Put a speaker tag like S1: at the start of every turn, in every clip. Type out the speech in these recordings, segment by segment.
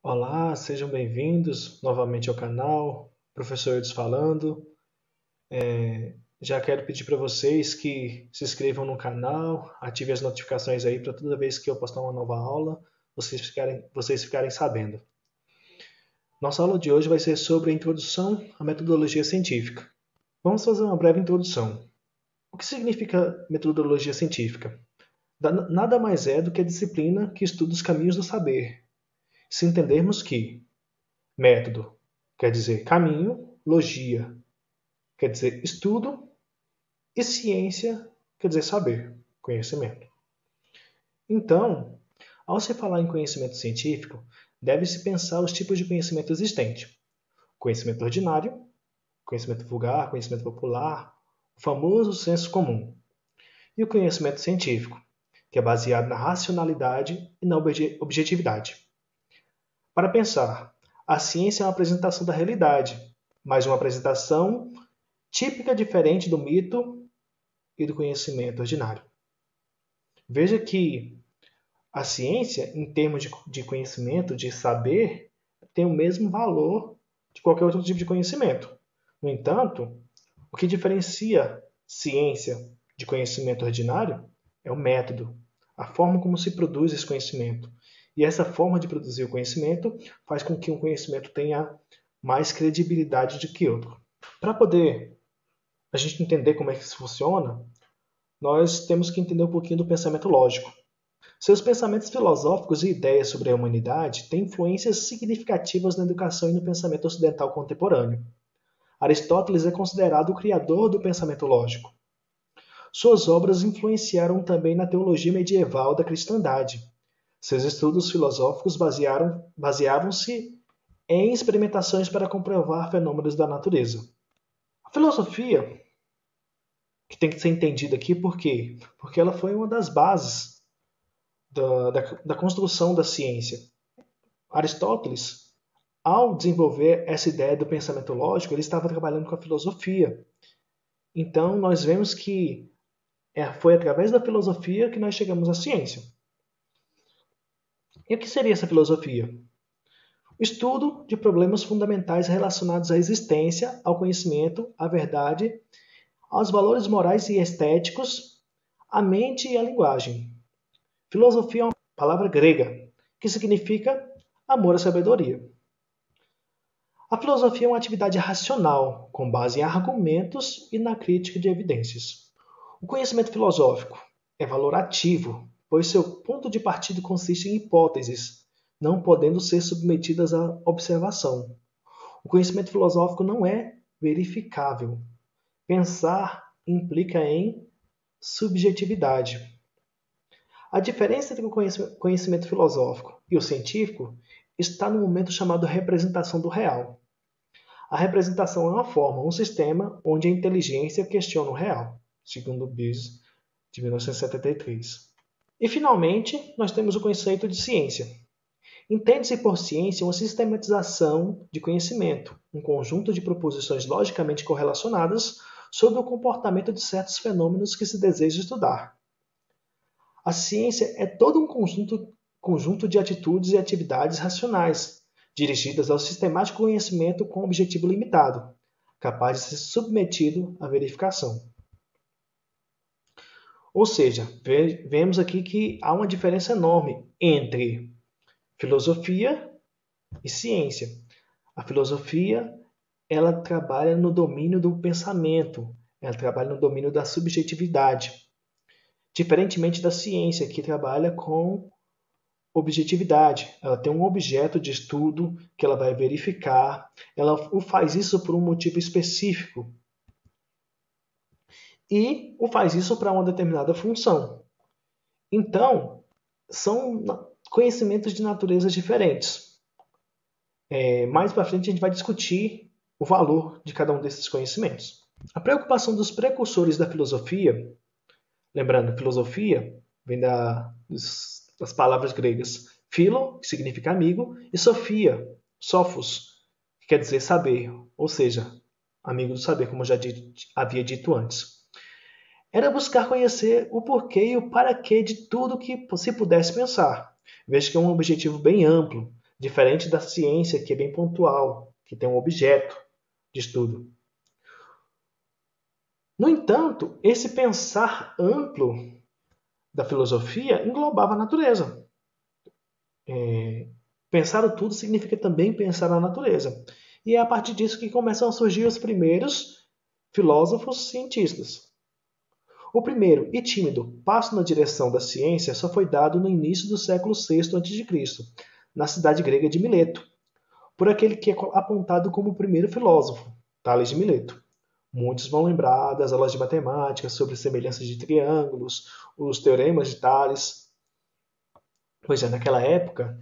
S1: Olá, sejam bem-vindos novamente ao canal, Professor Eudes falando. Já quero pedir para vocês que se inscrevam no canal, ativem as notificações aí para toda vez que eu postar uma nova aula, vocês ficarem sabendo. Nossa aula de hoje vai ser sobre a introdução à metodologia científica. Vamos fazer uma breve introdução. O que significa metodologia científica? Nada mais é do que a disciplina que estuda os caminhos do saber. Se entendermos que método quer dizer caminho, logia quer dizer estudo e ciência quer dizer saber, conhecimento. Então, ao se falar em conhecimento científico, deve-se pensar os tipos de conhecimento existente. Conhecimento ordinário, conhecimento vulgar, conhecimento popular, o famoso senso comum. E o conhecimento científico, que é baseado na racionalidade e na objetividade. Para pensar, a ciência é uma apresentação da realidade, mas uma apresentação típica diferente do mito e do conhecimento ordinário. Veja que a ciência, em termos de conhecimento, de saber, tem o mesmo valor de qualquer outro tipo de conhecimento. No entanto, o que diferencia ciência de conhecimento ordinário é o método, a forma como se produz esse conhecimento. E essa forma de produzir o conhecimento faz com que um conhecimento tenha mais credibilidade do que outro. Para poder a gente entender como é que isso funciona, nós temos que entender um pouquinho do pensamento lógico. Seus pensamentos filosóficos e ideias sobre a humanidade têm influências significativas na educação e no pensamento ocidental contemporâneo. Aristóteles é considerado o criador do pensamento lógico. Suas obras influenciaram também na teologia medieval da cristandade. Seus estudos filosóficos baseavam-se em experimentações para comprovar fenômenos da natureza. A filosofia, que tem que ser entendida aqui, por quê? Porque ela foi uma das bases da construção da ciência. Aristóteles, ao desenvolver essa ideia do pensamento lógico, ele estava trabalhando com a filosofia. Então, nós vemos que foi através da filosofia que nós chegamos à ciência. E o que seria essa filosofia? O estudo de problemas fundamentais relacionados à existência, ao conhecimento, à verdade, aos valores morais e estéticos, à mente e à linguagem. Filosofia é uma palavra grega que significa amor à sabedoria. A filosofia é uma atividade racional, com base em argumentos e na crítica de evidências. O conhecimento filosófico é valor ativo, pois seu ponto de partida consiste em hipóteses, não podendo ser submetidas à observação. O conhecimento filosófico não é verificável. Pensar implica em subjetividade. A diferença entre o conhecimento filosófico e o científico está no momento chamado representação do real. A representação é uma forma, um sistema onde a inteligência questiona o real, segundo Beers, de 1973. E, finalmente, nós temos o conceito de ciência. Entende-se por ciência uma sistematização de conhecimento, um conjunto de proposições logicamente correlacionadas sobre o comportamento de certos fenômenos que se deseja estudar. A ciência é todo um conjunto de atitudes e atividades racionais, dirigidas ao sistemático conhecimento com objetivo limitado, capaz de ser submetido à verificação. Ou seja, vemos aqui que há uma diferença enorme entre filosofia e ciência. A filosofia, ela trabalha no domínio do pensamento, ela trabalha no domínio da subjetividade, diferentemente da ciência, que trabalha com objetividade. Ela tem um objeto de estudo que ela vai verificar, ela faz isso por um motivo específico e faz isso para uma determinada função. Então, são conhecimentos de naturezas diferentes. Mais para frente a gente vai discutir o valor de cada um desses conhecimentos. A preocupação dos precursores da filosofia, lembrando, filosofia vem das palavras gregas philo, que significa amigo, e sofia, sophos, que quer dizer saber, ou seja, amigo do saber, como eu já havia dito antes. Era buscar conhecer o porquê e o para quê de tudo que se pudesse pensar. Veja que é um objetivo bem amplo, diferente da ciência, que é bem pontual, que tem um objeto de estudo. No entanto, esse pensar amplo da filosofia englobava a natureza. Pensar o tudo significa também pensar a natureza. E é a partir disso que começam a surgir os primeiros filósofos cientistas. O primeiro, e tímido, passo na direção da ciência só foi dado no início do século VI a.C., na cidade grega de Mileto, por aquele que é apontado como o primeiro filósofo, Tales de Mileto. Muitos vão lembrar das aulas de matemática sobre semelhanças de triângulos, os teoremas de Tales. Pois é, naquela época,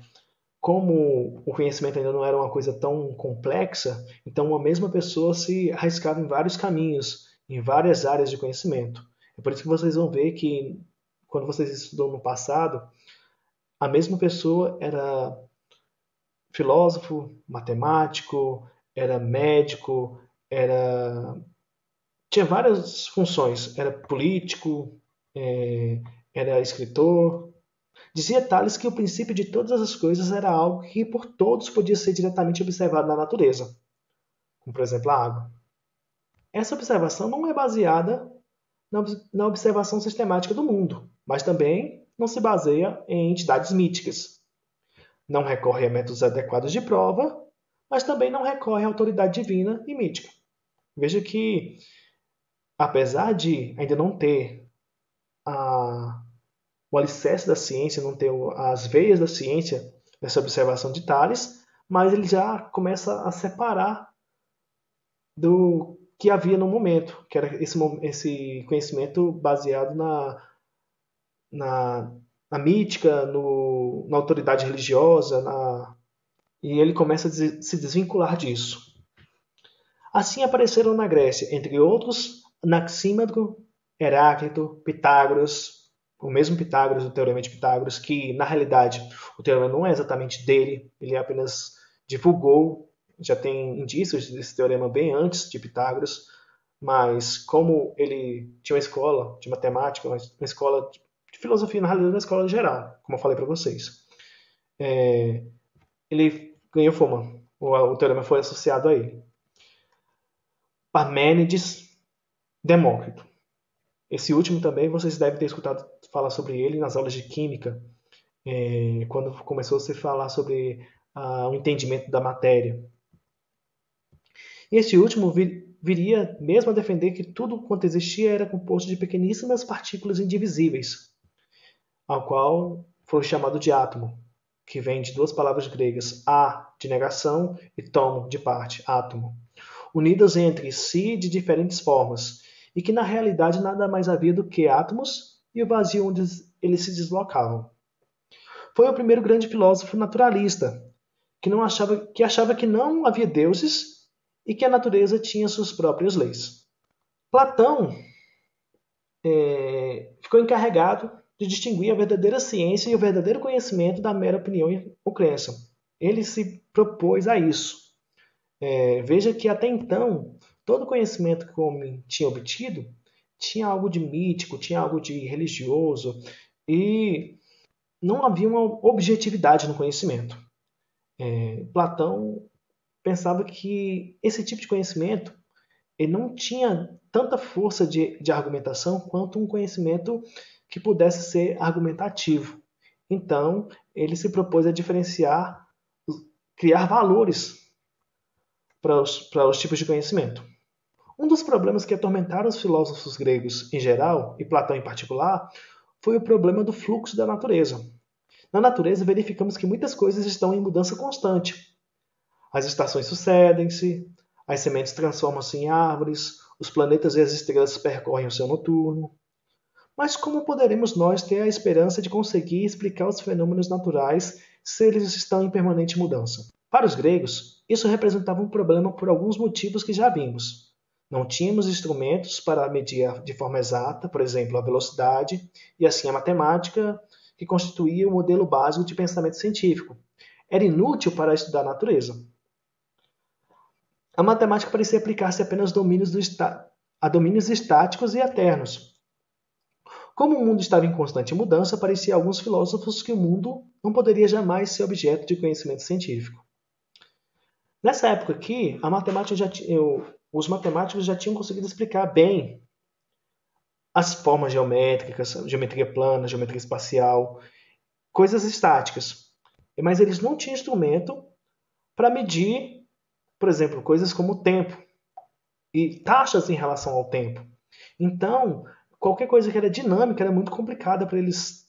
S1: como o conhecimento ainda não era uma coisa tão complexa, então uma mesma pessoa se arriscava em vários caminhos, em várias áreas de conhecimento. É por isso que vocês vão ver que, quando vocês estudam no passado, a mesma pessoa era filósofo, matemático, era médico, tinha várias funções. Era político, era escritor. Dizia Tales que o princípio de todas as coisas era algo que por todos podia ser diretamente observado na natureza, como por exemplo a água. Essa observação não é baseada na observação sistemática do mundo, mas também não se baseia em entidades míticas. Não recorre a métodos adequados de prova, mas também não recorre à autoridade divina e mítica. Veja que, apesar de ainda não ter o alicerce da ciência, não ter as veias da ciência nessa observação de Tales, mas ele já começa a separar do que havia no momento, que era esse conhecimento baseado na mítica, na autoridade religiosa, e ele começa a se desvincular disso. Assim apareceram na Grécia, entre outros, Anaxímago, Heráclito, Pitágoras, o mesmo Pitágoras, o Teorema de Pitágoras, que na realidade o teorema não é exatamente dele, ele apenas divulgou, já tem indícios desse teorema bem antes de Pitágoras, mas como ele tinha uma escola de matemática, uma escola de filosofia, na realidade uma escola geral, como eu falei para vocês, ele ganhou fama, o teorema foi associado a ele. Parmênides, Demócrito. Esse último também vocês devem ter escutado falar sobre ele nas aulas de química, quando começou a se falar sobre o entendimento da matéria. E esse último viria mesmo a defender que tudo quanto existia era composto de pequeníssimas partículas indivisíveis, ao qual foi chamado de átomo, que vem de duas palavras gregas, a de negação e tomo de parte, átomo, unidas entre si de diferentes formas, e que na realidade nada mais havia do que átomos e o vazio onde eles se deslocavam. Foi o primeiro grande filósofo naturalista, que achava que não havia deuses e que a natureza tinha suas próprias leis. Platão ficou encarregado de distinguir a verdadeira ciência e o verdadeiro conhecimento da mera opinião ou crença. Ele se propôs a isso. Veja que até então, todo conhecimento que o homem tinha obtido tinha algo de mítico, tinha algo de religioso e não havia uma objetividade no conhecimento. Platão pensava que esse tipo de conhecimento ele não tinha tanta força de argumentação quanto um conhecimento que pudesse ser argumentativo. Então, ele se propôs a diferenciar, criar valores para os tipos de conhecimento. Um dos problemas que atormentaram os filósofos gregos em geral, e Platão em particular, foi o problema do fluxo da natureza. Na natureza, verificamos que muitas coisas estão em mudança constante. As estações sucedem-se, as sementes transformam-se em árvores, os planetas e as estrelas percorrem o céu noturno. Mas como poderemos nós ter a esperança de conseguir explicar os fenômenos naturais se eles estão em permanente mudança? Para os gregos, isso representava um problema por alguns motivos que já vimos. Não tínhamos instrumentos para medir de forma exata, por exemplo, a velocidade, e assim a matemática, que constituía o modelo básico de pensamento científico. Era inútil para estudar a natureza. A matemática parecia aplicar-se apenas a domínios estáticos e eternos. Como o mundo estava em constante mudança, parecia a alguns filósofos que o mundo não poderia jamais ser objeto de conhecimento científico. Nessa época aqui, os matemáticos já tinham conseguido explicar bem as formas geométricas, geometria plana, geometria espacial, coisas estáticas. Mas eles não tinham instrumento para medir, por exemplo, coisas como o tempo e taxas em relação ao tempo. Então, qualquer coisa que era dinâmica era muito complicada para eles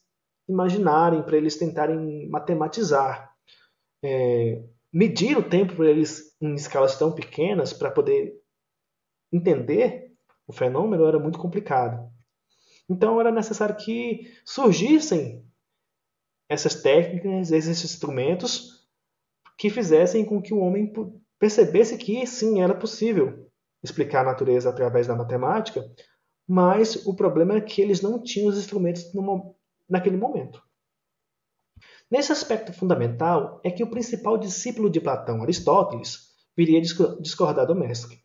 S1: imaginarem, para eles tentarem matematizar. Medir o tempo para eles em escalas tão pequenas para poder entender o fenômeno era muito complicado. Então era necessário que surgissem essas técnicas, esses instrumentos que fizessem com que o homem percebesse que sim, era possível explicar a natureza através da matemática, mas o problema é que eles não tinham os instrumentos naquele momento. Nesse aspecto fundamental é que o principal discípulo de Platão, Aristóteles, viria discordar do mestre.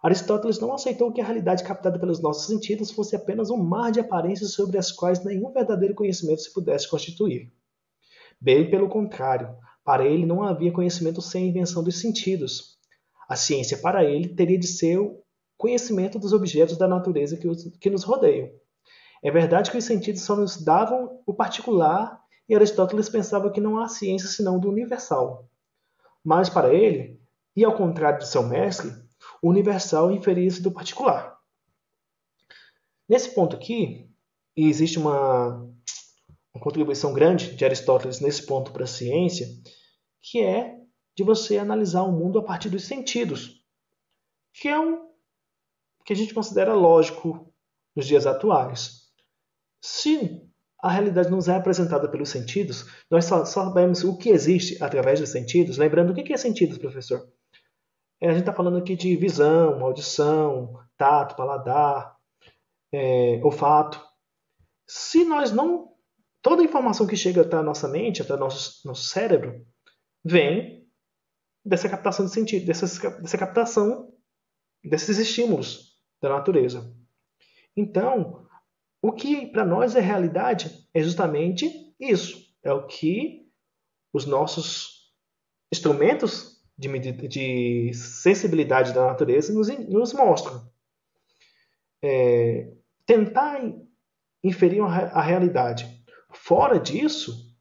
S1: Aristóteles não aceitou que a realidade captada pelos nossos sentidos fosse apenas um mar de aparências sobre as quais nenhum verdadeiro conhecimento se pudesse constituir. Bem pelo contrário, para ele não havia conhecimento sem a invenção dos sentidos. A ciência, para ele, teria de ser o conhecimento dos objetos da natureza que nos rodeiam. É verdade que os sentidos só nos davam o particular e Aristóteles pensava que não há ciência senão do universal. Mas para ele, e ao contrário de seu mestre, o universal inferia-se do particular. Nesse ponto aqui, e existe uma contribuição grande de Aristóteles nesse ponto para a ciência, que é de você analisar o mundo a partir dos sentidos, que é o que a gente considera lógico nos dias atuais. Se a realidade nos é apresentada pelos sentidos, nós só sabemos o que existe através dos sentidos. Lembrando, o que é sentidos, professor? A gente está falando aqui de visão, audição, tato, paladar, olfato. Se nós não... Toda a informação que chega até a nossa mente, até o nosso cérebro, vem dessa captação de sentido, dessa captação desses estímulos da natureza. Então, o que para nós é realidade é justamente isso. É o que os nossos instrumentos de sensibilidade da natureza nos mostram. Tentar inferir a realidade fora disso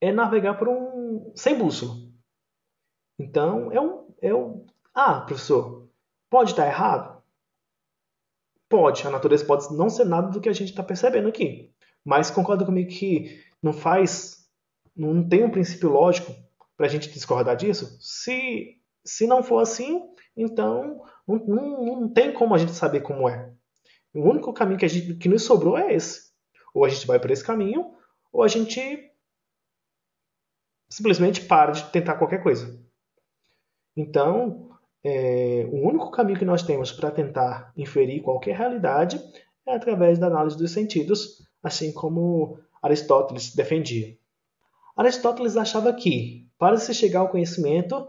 S1: é navegar sem bússola. Então, professor, pode estar errado? Pode. A natureza pode não ser nada do que a gente está percebendo aqui. Mas concorda comigo que não tem um princípio lógico para a gente discordar disso? Se não for assim, então não tem como a gente saber como é. O único caminho que nos sobrou é esse. Ou a gente vai por esse caminho, ou a gente simplesmente para de tentar qualquer coisa. Então, o único caminho que nós temos para tentar inferir qualquer realidade é através da análise dos sentidos, assim como Aristóteles defendia. Aristóteles achava que, para se chegar ao conhecimento,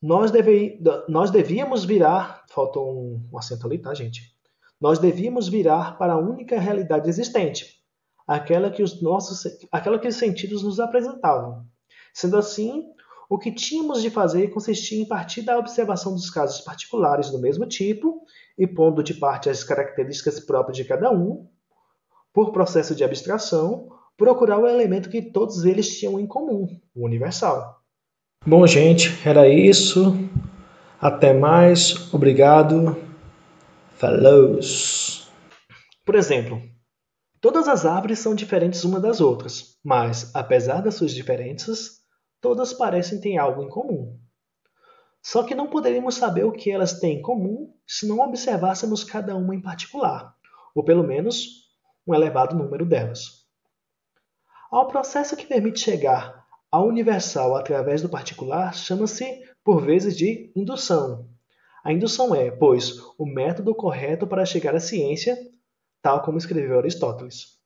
S1: nós devíamos virar... Faltou um acento ali, tá, gente? Nós devíamos virar para a única realidade existente, aquela que os sentidos nos apresentavam. Sendo assim, o que tínhamos de fazer consistia em partir da observação dos casos particulares do mesmo tipo e pondo de parte as características próprias de cada um, por processo de abstração, procurar o elemento que todos eles tinham em comum, o universal. Bom, gente, era isso. Até mais. Obrigado. Falou! Por exemplo, todas as árvores são diferentes umas das outras, mas, apesar das suas diferenças, todas parecem ter algo em comum. Só que não poderíamos saber o que elas têm em comum se não observássemos cada uma em particular, ou pelo menos um elevado número delas. Ao processo que permite chegar ao universal através do particular chama-se, por vezes, de indução. A indução é, pois, o método correto para chegar à ciência, tal como escreveu Aristóteles.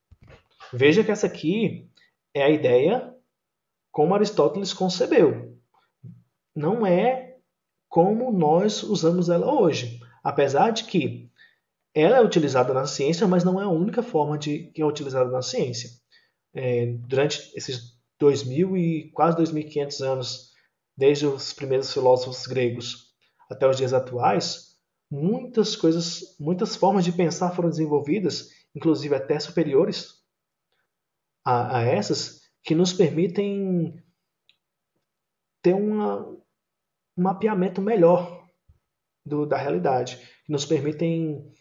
S1: Veja que essa aqui é a ideia como Aristóteles concebeu. Não é como nós usamos ela hoje. Apesar de que ela é utilizada na ciência, mas não é a única forma que é utilizada na ciência. Durante esses 2000 e quase 2500 anos, desde os primeiros filósofos gregos até os dias atuais, muitas coisas, muitas formas de pensar foram desenvolvidas, inclusive até superiores a essas, que nos permitem ter um mapeamento melhor da realidade, que nos permitem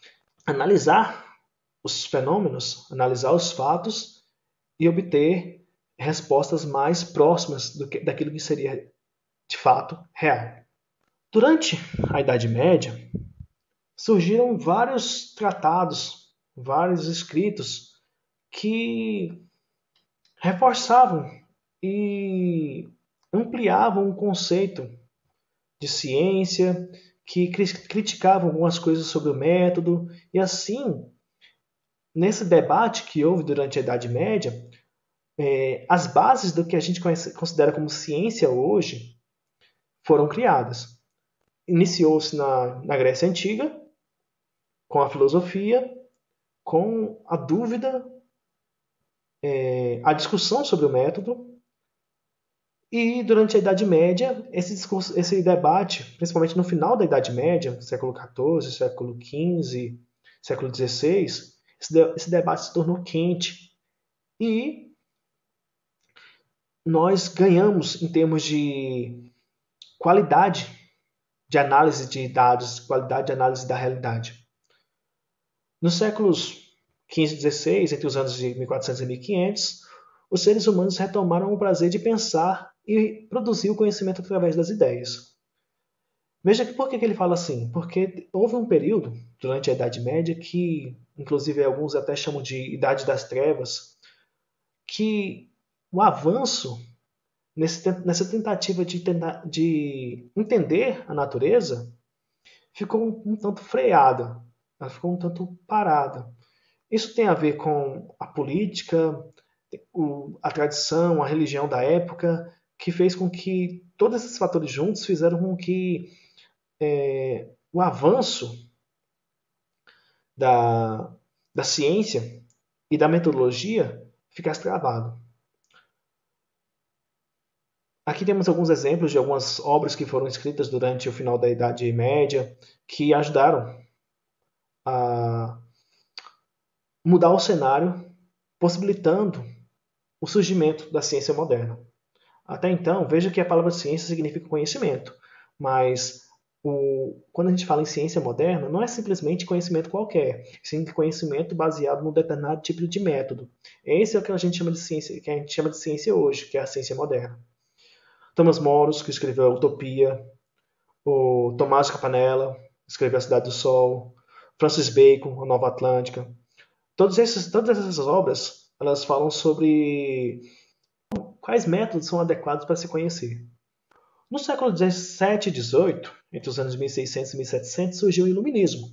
S1: analisar os fenômenos, analisar os fatos e obter respostas mais próximas daquilo que seria de fato real. Durante a Idade Média, surgiram vários tratados, vários escritos que reforçavam e ampliavam o conceito de ciência, que criticavam algumas coisas sobre o método, e assim, nesse debate que houve durante a Idade Média, as bases do que a gente considera como ciência hoje foram criadas. Iniciou-se na Grécia Antiga, com a filosofia, com a dúvida, a discussão sobre o método, e durante a Idade Média, esse debate, principalmente no final da Idade Média, século XIV, século XV, século XVI, esse debate se tornou quente. E nós ganhamos em termos de qualidade de análise de dados, qualidade de análise da realidade. Nos séculos XV e XVI, entre os anos de 1400 e 1500, os seres humanos retomaram o prazer de pensar e produzir o conhecimento através das ideias. Veja que por que ele fala assim? Porque houve um período, durante a Idade Média, que inclusive alguns até chamam de Idade das Trevas, que o avanço nessa tentativa de entender a natureza ficou um tanto freada, ela ficou um tanto parada. Isso tem a ver com a política, a tradição, a religião da época, que fez com que todos esses fatores juntos fizeram com que o avanço da ciência e da metodologia ficasse travado. Aqui temos alguns exemplos de algumas obras que foram escritas durante o final da Idade Média que ajudaram a mudar o cenário, possibilitando o surgimento da ciência moderna. Até então, veja que a palavra ciência significa conhecimento, mas quando a gente fala em ciência moderna, não é simplesmente conhecimento qualquer, sim conhecimento baseado num determinado tipo de método. Esse é o que a gente chama de ciência, que a gente chama de ciência hoje, que é a ciência moderna. Thomas More, que escreveu a Utopia, o Tomás de Campanella, escreveu A Cidade do Sol, Francis Bacon, A Nova Atlântica. Todas essas obras, elas falam sobre quais métodos são adequados para se conhecer. No século XVII e XVIII, entre os anos 1600 e 1700, surgiu o Iluminismo,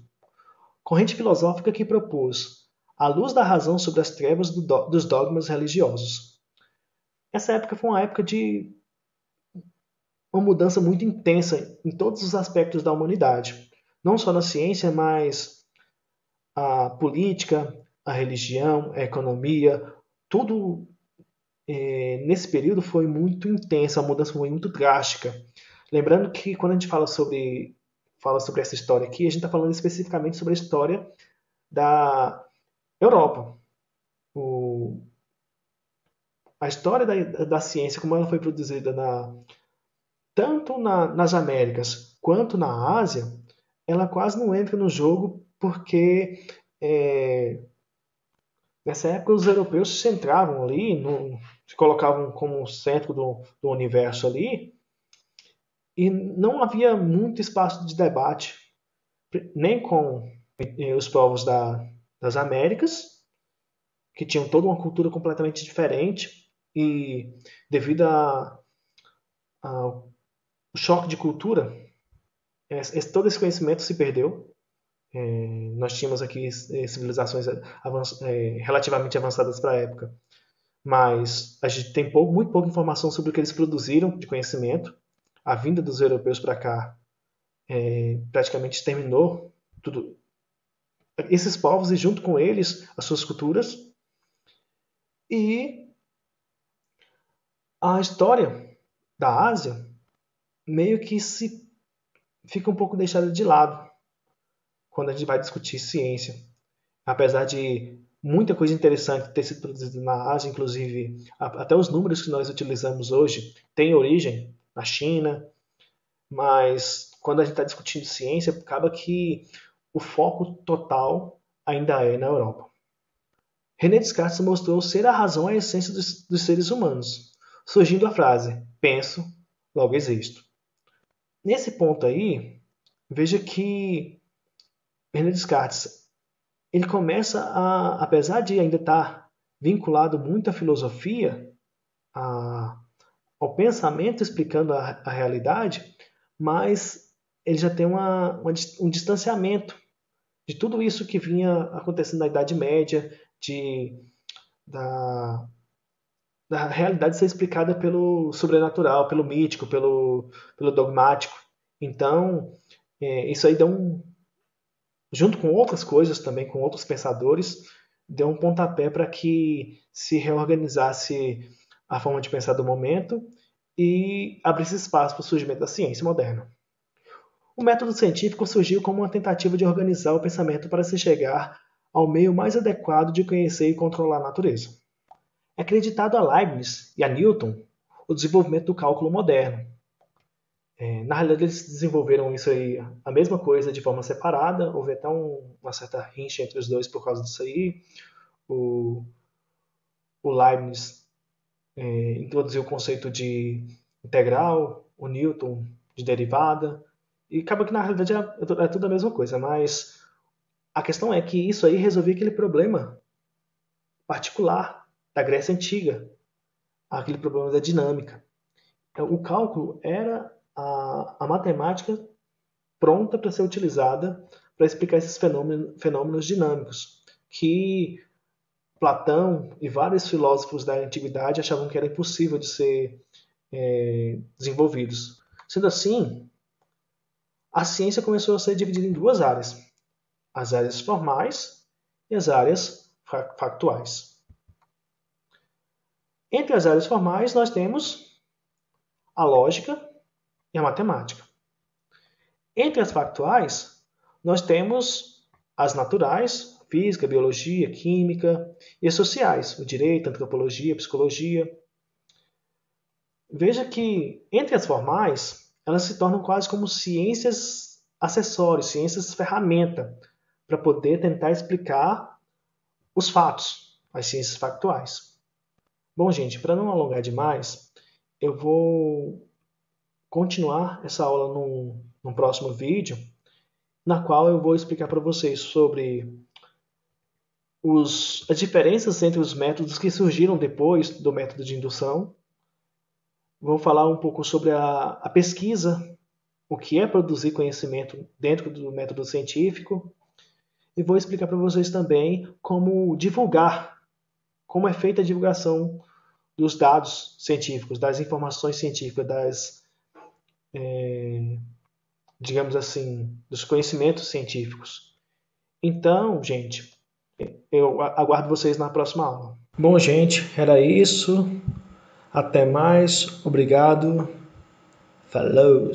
S1: corrente filosófica que propôs a luz da razão sobre as trevas dos dogmas religiosos. Essa época foi uma época de uma mudança muito intensa em todos os aspectos da humanidade, não só na ciência, mas a política, a religião, a economia, tudo nesse período foi muito intensa, a mudança foi muito drástica. Lembrando que quando a gente fala sobre essa história aqui, a gente está falando especificamente sobre a história da Europa. A história da ciência, como ela foi produzida tanto nas Américas quanto na Ásia, ela quase não entra no jogo porque nessa época os europeus se centravam ali, se colocavam como centro do universo ali, e não havia muito espaço de debate, nem com os povos das Américas, que tinham toda uma cultura completamente diferente, e devido ao choque de cultura, todo esse conhecimento se perdeu. Nós tínhamos aqui civilizações relativamente avançadas para a época, mas a gente tem muito pouca informação sobre o que eles produziram de conhecimento. A vinda dos europeus para cá praticamente exterminou tudo, esses povos e junto com eles as suas culturas. E a história da Ásia meio que se fica um pouco deixada de lado quando a gente vai discutir ciência. Apesar de muita coisa interessante ter sido produzida na Ásia, inclusive até os números que nós utilizamos hoje têm origem na China, mas quando a gente está discutindo ciência, acaba que o foco total ainda é na Europa. René Descartes mostrou ser a razão a essência dos seres humanos, surgindo a frase: penso, logo existo. Nesse ponto aí, veja que René Descartes ele começa apesar de ainda estar vinculado muito à filosofia, ao pensamento explicando a realidade, mas ele já tem um distanciamento de tudo isso que vinha acontecendo na Idade Média, da realidade ser explicada pelo sobrenatural, pelo mítico, pelo dogmático. Então, isso aí deu junto com outras coisas também, com outros pensadores, deu um pontapé para que se reorganizasse a forma de pensar do momento e abrisse espaço para o surgimento da ciência moderna. O método científico surgiu como uma tentativa de organizar o pensamento para se chegar ao meio mais adequado de conhecer e controlar a natureza. É acreditado a Leibniz e a Newton o desenvolvimento do cálculo moderno. Na realidade, eles desenvolveram isso aí, a mesma coisa, de forma separada. Houve até uma certa rincha entre os dois por causa disso aí. O Leibniz introduziu o conceito de integral, o Newton de derivada, e acaba que na realidade é tudo a mesma coisa, mas a questão é que isso aí resolvia aquele problema particular da Grécia Antiga, aquele problema da dinâmica. Então, o cálculo era a matemática pronta para ser utilizada para explicar esses fenômenos dinâmicos, que Platão e vários filósofos da antiguidade achavam que era impossível de ser desenvolvidos. Sendo assim, a ciência começou a ser dividida em duas áreas: as áreas formais e as áreas factuais. Entre as áreas formais, nós temos a lógica e a matemática. Entre as factuais, nós temos as naturais, física, biologia, química, e as sociais, o direito, a antropologia, a psicologia. Veja que, entre as formais, elas se tornam quase como ciências acessórias, ciências ferramenta, para poder tentar explicar os fatos, as ciências factuais. Bom, gente, para não alongar demais, eu vou continuar essa aula num próximo vídeo, na qual eu vou explicar para vocês sobre as diferenças entre os métodos que surgiram depois do método de indução. Vou falar um pouco sobre a pesquisa, o que é produzir conhecimento dentro do método científico, e vou explicar para vocês também como divulgar, como é feita a divulgação dos dados científicos, das informações científicas, digamos assim, dos conhecimentos científicos. Então, gente, eu aguardo vocês na próxima aula. Bom, gente, era isso. Até mais. Obrigado. Falou!